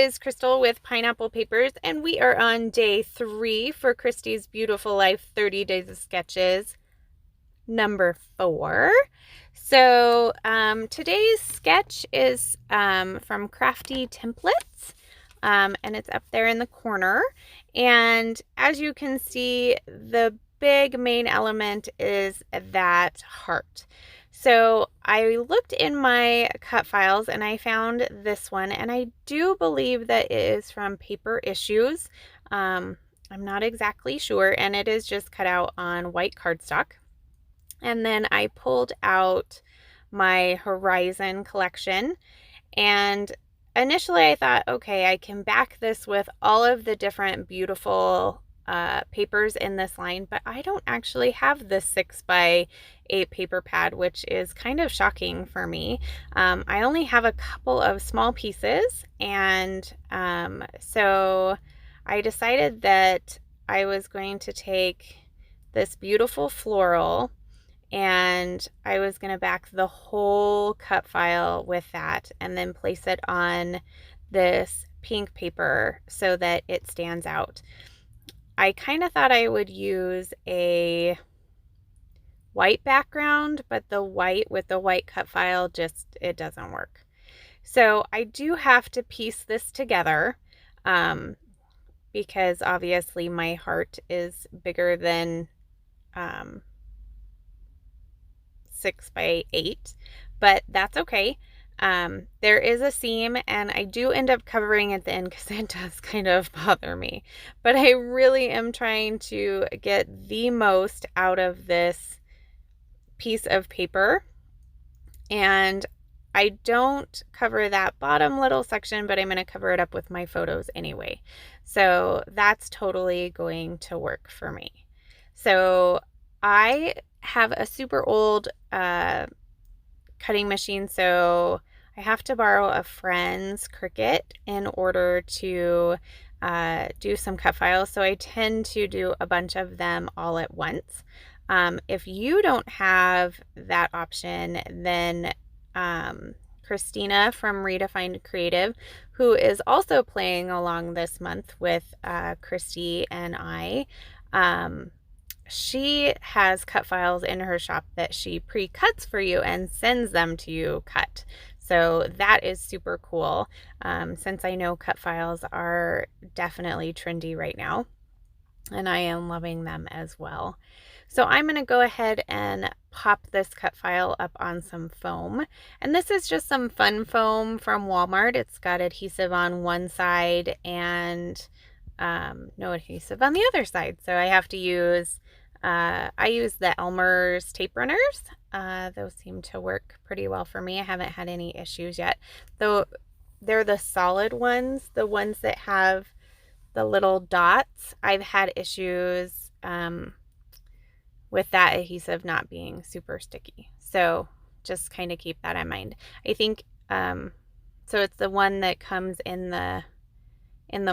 is Crystal with Pineapple Papers, and we are on day 3 for Christy's Beautiful Life 30 Days of Sketches, number 4. So today's sketch is from Crafty Templates, and it's up there in the corner. And as you can see, the big main element is that heart. So I looked in my cut files and I found this one, and I do believe that it is from Paper Issues. I'm not exactly sure, and it is just cut out on white cardstock. And then I pulled out my Horizon collection, and initially I thought, okay, I can back this with all of the different beautiful papers in this line, but I don't actually have this 6x8 paper pad, which is kind of shocking for me. I only have a couple of small pieces, and so I decided that I was going to take this beautiful floral and I was going to back the whole cut file with that and then place it on this pink paper so that it stands out. I kind of thought I would use a white background, but the white with the white cut file it doesn't work. So I do have to piece this together because obviously my heart is bigger than 6x8, but that's okay. There is a seam, and I do end up covering at the end because it does kind of bother me, but I really am trying to get the most out of this piece of paper. And I don't cover that bottom little section, but I'm going to cover it up with my photos anyway. So that's totally going to work for me. So I have a super old cutting machine, so I have to borrow a friend's Cricut in order to do some cut files. So I tend to do a bunch of them all at once. If you don't have that option, then Christina from Redefined Creative, who is also playing along this month with Christy and I, she has cut files in her shop that she pre-cuts for you and sends them to you cut. So that is super cool, since I know cut files are definitely trendy right now, and I am loving them as well. So I'm going to go ahead and pop this cut file up on some foam. And this is just some fun foam from Walmart. It's got adhesive on one side and no adhesive on the other side. So I have to use, I use the Elmer's tape runners. Those seem to work pretty well for me. I haven't had any issues yet. Though they're the solid ones, the ones that have the little dots. I've had issues with that adhesive not being super sticky. So just kind of keep that in mind. I think, so it's the one that comes in the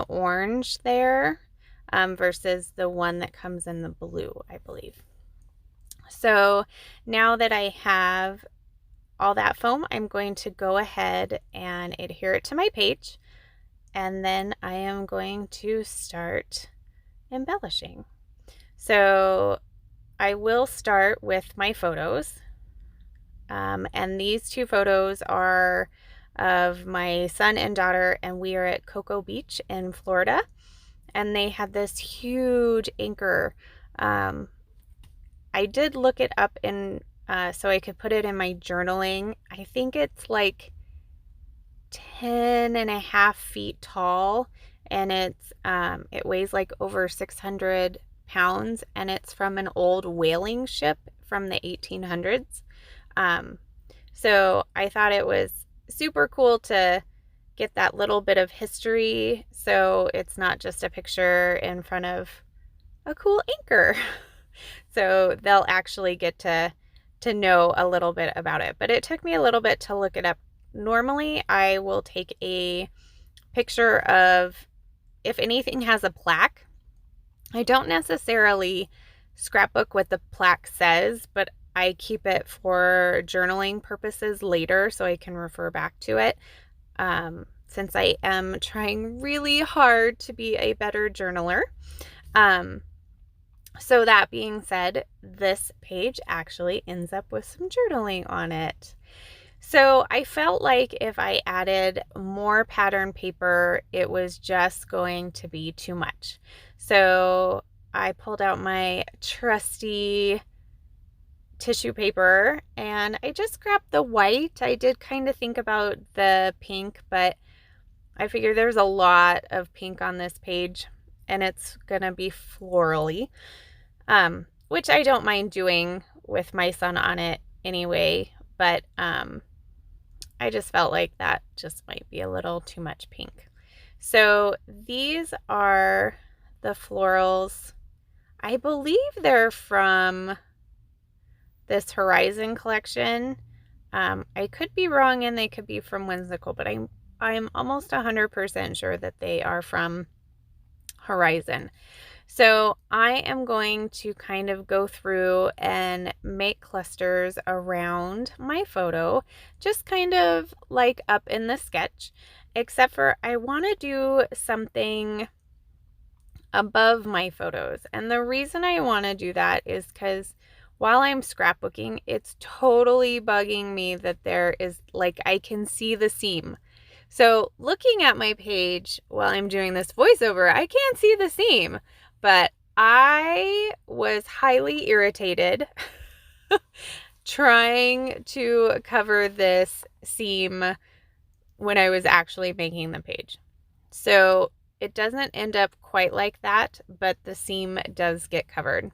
orange there, versus the one that comes in the blue, I believe. So now that I have all that foam, I'm going to go ahead and adhere it to my page, and then I am going to start embellishing. So I will start with my photos, and these two photos are of my son and daughter, and we are at Cocoa Beach in Florida, and they had this huge anchor. I did look it up in so I could put it in my journaling. I think it's like 10.5 feet tall, and it's it weighs like over 600 pounds, and it's from an old whaling ship from the 1800s. So I thought it was super cool to get that little bit of history, so it's not just a picture in front of a cool anchor. So they'll actually get to know a little bit about it. But it took me a little bit to look it up. Normally I will take a picture of, if anything has a plaque. I don't necessarily scrapbook what the plaque says, but I keep it for journaling purposes later so I can refer back to it. since I am trying really hard to be a better journaler. So that being said, this page actually ends up with some journaling on it. So I felt like if I added more pattern paper, it was just going to be too much. So I pulled out my trusty tissue paper and I just grabbed the white. I did kind of think about the pink, but I figured there's a lot of pink on this page and it's gonna be florally, which I don't mind doing with my son on it anyway, but I just felt like that just might be a little too much pink. So these are the florals. I believe they're from this Horizon collection. I could be wrong and they could be from Whimsical, but I'm almost 100% sure that they are from Horizon. So I am going to kind of go through and make clusters around my photo, just kind of like up in the sketch, except for I want to do something above my photos. And the reason I want to do that is because while I'm scrapbooking, it's totally bugging me that there is, like, I can see the seam. So looking at my page while I'm doing this voiceover, I can't see the seam, but I was highly irritated trying to cover this seam when I was actually making the page. So it doesn't end up quite like that, but the seam does get covered.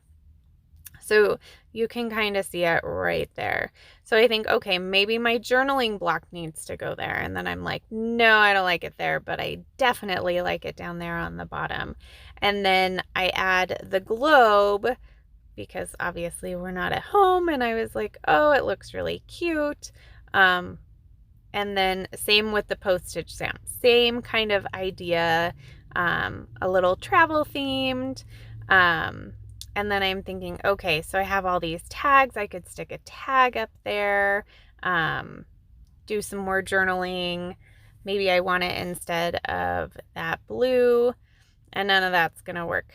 So you can kind of see it right there. So I think, okay, maybe my journaling block needs to go there. And then I'm like, no, I don't like it there, but I definitely like it down there on the bottom. And then I add the globe because obviously we're not at home. And I was like, oh, it looks really cute. And then same with the postage stamp, same kind of idea, a little travel themed. And then I'm thinking, okay, so I have all these tags. I could stick a tag up there, do some more journaling. Maybe I want it instead of that blue, and none of that's going to work.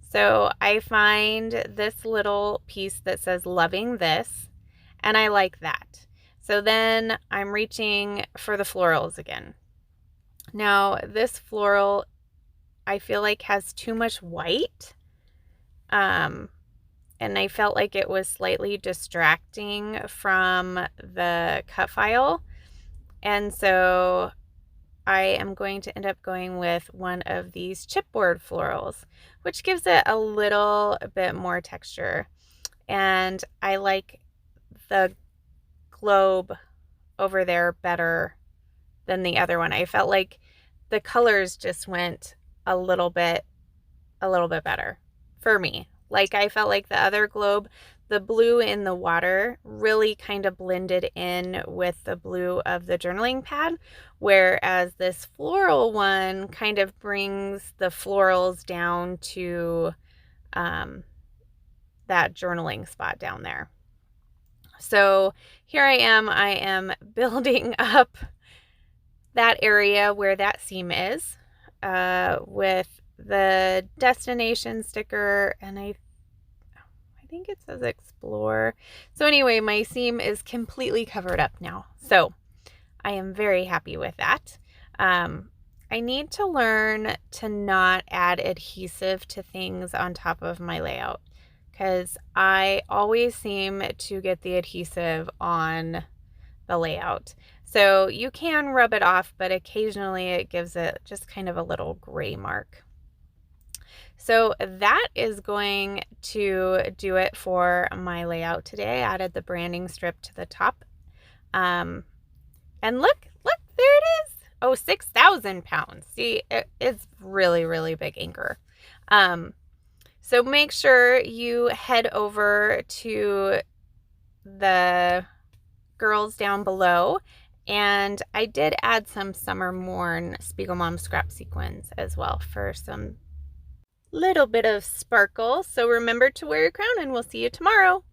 So I find this little piece that says loving this, and I like that. So then I'm reaching for the florals again. Now this floral I feel like has too much white, and I felt like it was slightly distracting from the cut file, and so I am going to end up going with one of these chipboard florals, which gives it a little bit more texture, and I like the globe over there better than the other one. I felt like the colors just went a little bit better for me. Like I felt like the other globe, the blue in the water really kind of blended in with the blue of the journaling pad, whereas this floral one kind of brings the florals down to that journaling spot down there. So here I am building up that area where that seam is, with the destination sticker, and I think it says explore. So anyway, my seam is completely covered up now. So I am very happy with that. I need to learn to not add adhesive to things on top of my layout because I always seem to get the adhesive on the layout. So you can rub it off, but occasionally it gives it just kind of a little gray mark. So that is going to do it for my layout today. I added the branding strip to the top. And look, there it is. Oh, 6,000 pounds. See, it's really, really big anchor. So make sure you head over to the girls down below. And I did add some Summer Morn Spiegel Mom scrap sequins as well for some little bit of sparkle. So remember to wear your crown and we'll see you tomorrow.